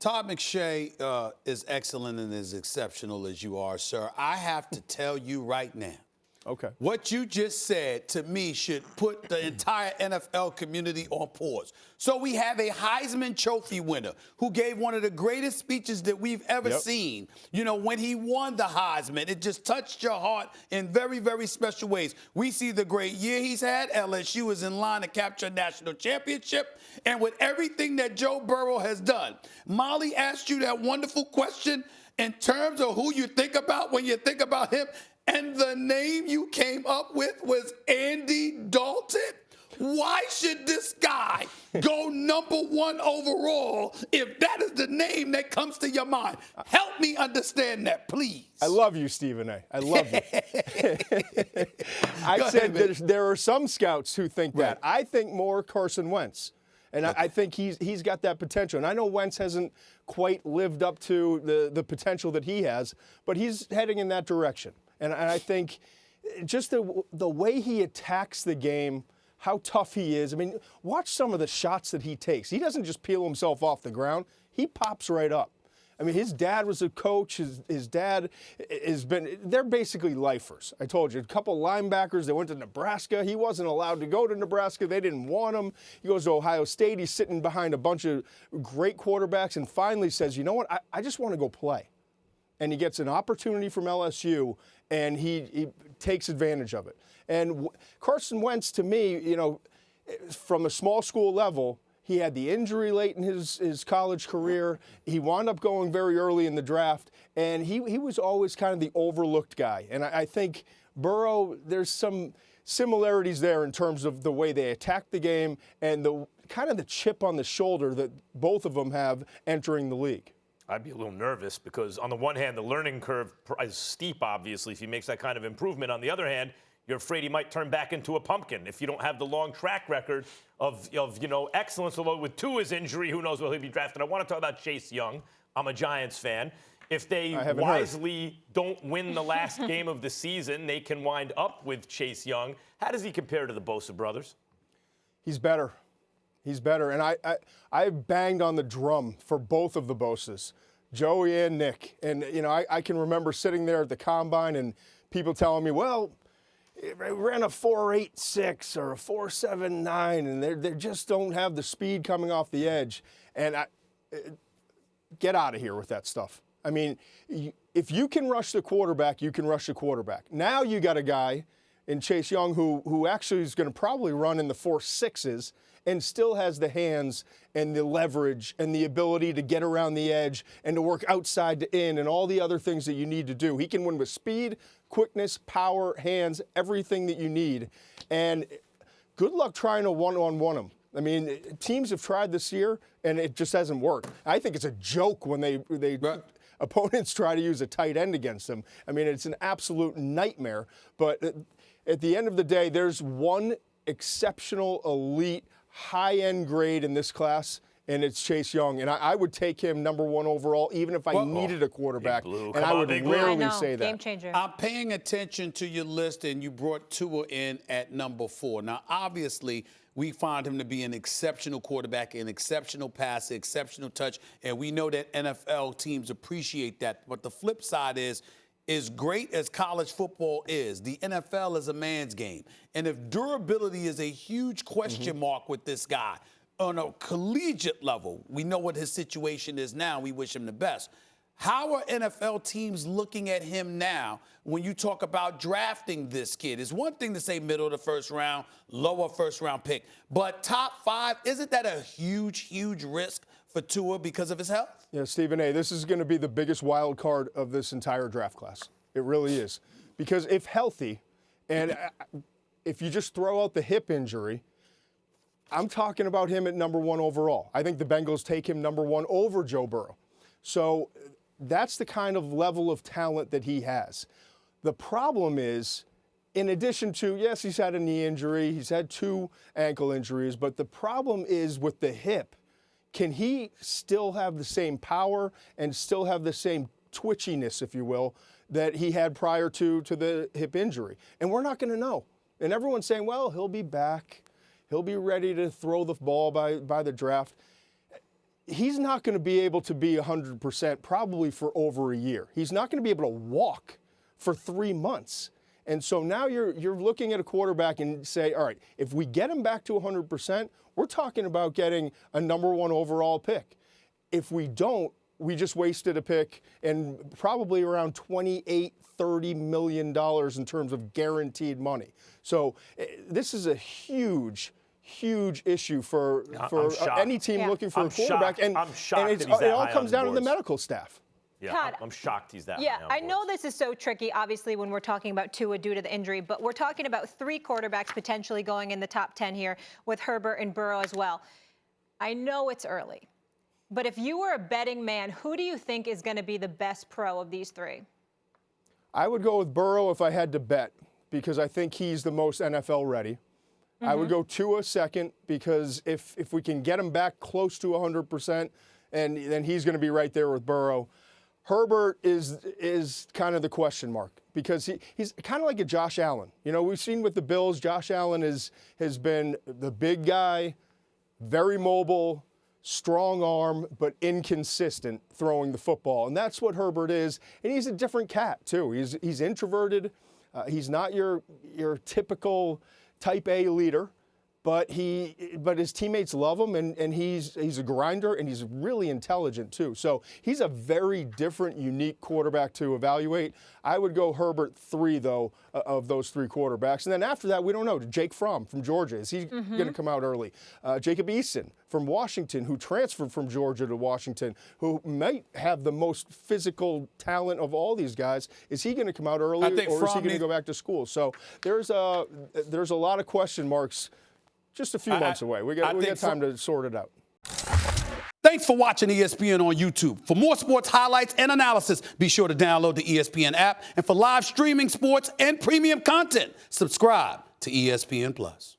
Todd McShay is excellent and as exceptional as you are, sir. I have to tell you right now. Okay. What you just said to me should put the entire NFL community on pause. So we have a Heisman Trophy winner who gave one of the greatest speeches that we've ever seen. You know, when he won the Heisman, it just touched your heart in very, very special ways. We see the great year he's had. LSU is in line to capture a national championship. And with everything that Joe Burrow has done, Molly asked you that wonderful question in terms of who you think about when you think about him. And the name you came up with was Andy Dalton? Why should this guy go number one overall if that is the name that comes to your mind? Help me understand that, please. I love you, Stephen A. I love you. I said there are some scouts who think that. I think more Carson Wentz. And I think he's got that potential. And I know Wentz hasn't quite lived up to the potential that he has, but he's heading in that direction. And I think just the way he attacks the game, how tough he is. I mean, watch some of the shots that he takes. He doesn't just peel himself off the ground. He pops right up. I mean, his dad was a coach. His dad has been – they're basically lifers. I told you, a couple linebackers, they went to Nebraska. He wasn't allowed to go to Nebraska. They didn't want him. He goes to Ohio State. He's sitting behind a bunch of great quarterbacks and finally says, you know what, I just want to go play. And he gets an opportunity from LSU, and he takes advantage of it. And Carson Wentz, to me, you know, from a small school level, he had the injury late in his college career. He wound up going very early in the draft, and he was always kind of the overlooked guy. And I think Burrow, there's some similarities there in terms of the way they attack the game and the kind of the chip on the shoulder that both of them have entering the league. I'd be a little nervous because, on the one hand, the learning curve is steep, obviously, if he makes that kind of improvement. On the other hand, you're afraid he might turn back into a pumpkin if you don't have the long track record of excellence. Although with Tua's injury, who knows where he'll be drafted. I want to talk about Chase Young. I'm a Giants fan. If they wisely don't win the last game of the season, they can wind up with Chase Young. How does he compare to the Bosa brothers? He's better. He's better. And I banged on the drum for both of the Bosas, Joey and Nick. And, you know, I can remember sitting there at the combine and people telling me, well, it ran a 4.86 or a 4.79, and they just don't have the speed coming off the edge. And get out of here with that stuff. I mean, if you can rush the quarterback, you can rush the quarterback. Now you got a guy in Chase Young who actually is going to probably run in the 4.6s and still has the hands and the leverage and the ability to get around the edge and to work outside to in and all the other things that you need to do. He can win with speed, quickness, power, hands, everything that you need. And good luck trying to one-on-one him. I mean, teams have tried this year, and it just hasn't worked. I think it's a joke when opponents try to use a tight end against them. I mean, it's an absolute nightmare. But at the end of the day, there's one exceptional, elite, high-end grade in this class, and it's Chase Young. And I would take him number one overall, even if I needed a quarterback. And I would rarely say that. Game changer. I'm paying attention to your list, and you brought Tua in at number 4. Now, obviously, we find him to be an exceptional quarterback, an exceptional passer, exceptional touch, and we know that NFL teams appreciate that. But the flip side is, as great as college football is, the NFL is a man's game. And if durability is a huge question mark with this guy, on a collegiate level, we know what his situation is now. We wish him the best. How are NFL teams looking at him now when you talk about drafting this kid? It's one thing to say middle of the first round, lower first round pick, but top 5, isn't that a huge, huge risk for Tua because of his health? Yeah, Stephen A., this is going to be the biggest wild card of this entire draft class. It really is. Because if healthy, and if you just throw out the hip injury, I'm talking about him at number 1 overall. I think the Bengals take him number 1 over Joe Burrow. So that's the kind of level of talent that he has. The problem is, in addition to, yes, he's had a knee injury, he's had 2 ankle injuries, but the problem is with the hip. Can he still have the same power and still have the same twitchiness, if you will, that he had prior to the hip injury? And we're not going to know. And everyone's saying, well, he'll be back. He'll be ready to throw the ball by the draft. he's not going to be able to be 100% probably for over a year. He's not going to be able to walk for 3 months. And so now you're looking at a quarterback and say, all right, if we get him back to 100%, we're talking about getting a #1 overall pick. If we don't, we just wasted a pick and probably around $28-30 million in terms of guaranteed money. So this is a huge issue for any team looking for a quarterback. I'm shocked and that it all comes down to the medical staff. Yeah, Todd, I'm shocked he's that high. Yeah, on I know boards. this is so tricky, obviously, when we're talking about Tua due to the injury, but we're talking about 3 quarterbacks potentially going in the top 10 here with Herbert and Burrow as well. I know it's early, but if you were a betting man, who do you think is going to be the best pro of these 3? I would go with Burrow if I had to bet because I think he's the most NFL ready. I would go Tua second because if we can get him back close to 100%, and then he's going to be right there with Burrow. Herbert is kind of the question mark because he's kind of like a Josh Allen. You know, we've seen with the Bills, Josh Allen has been the big guy, very mobile, strong arm, but inconsistent throwing the football. And that's what Herbert is. And he's a different cat, too. He's introverted. He's not your typical type A leader, but his teammates love him, and he's a grinder, and he's really intelligent too. So he's a very different, unique quarterback to evaluate. I would go Herbert 3 though of those 3 quarterbacks, and then after that we don't know. Jake Fromm from Georgia, is he going to come out early? Jacob Eason from Washington, who transferred from Georgia to Washington, who might have the most physical talent of all these guys. Is he going to come out early, or is he going to go back to school? So there's a lot of question marks. Just a few months away. We got time to sort it out. Thanks for watching ESPN on YouTube. For more sports highlights and analysis, be sure to download the ESPN app. And for live streaming sports and premium content, subscribe to ESPN+.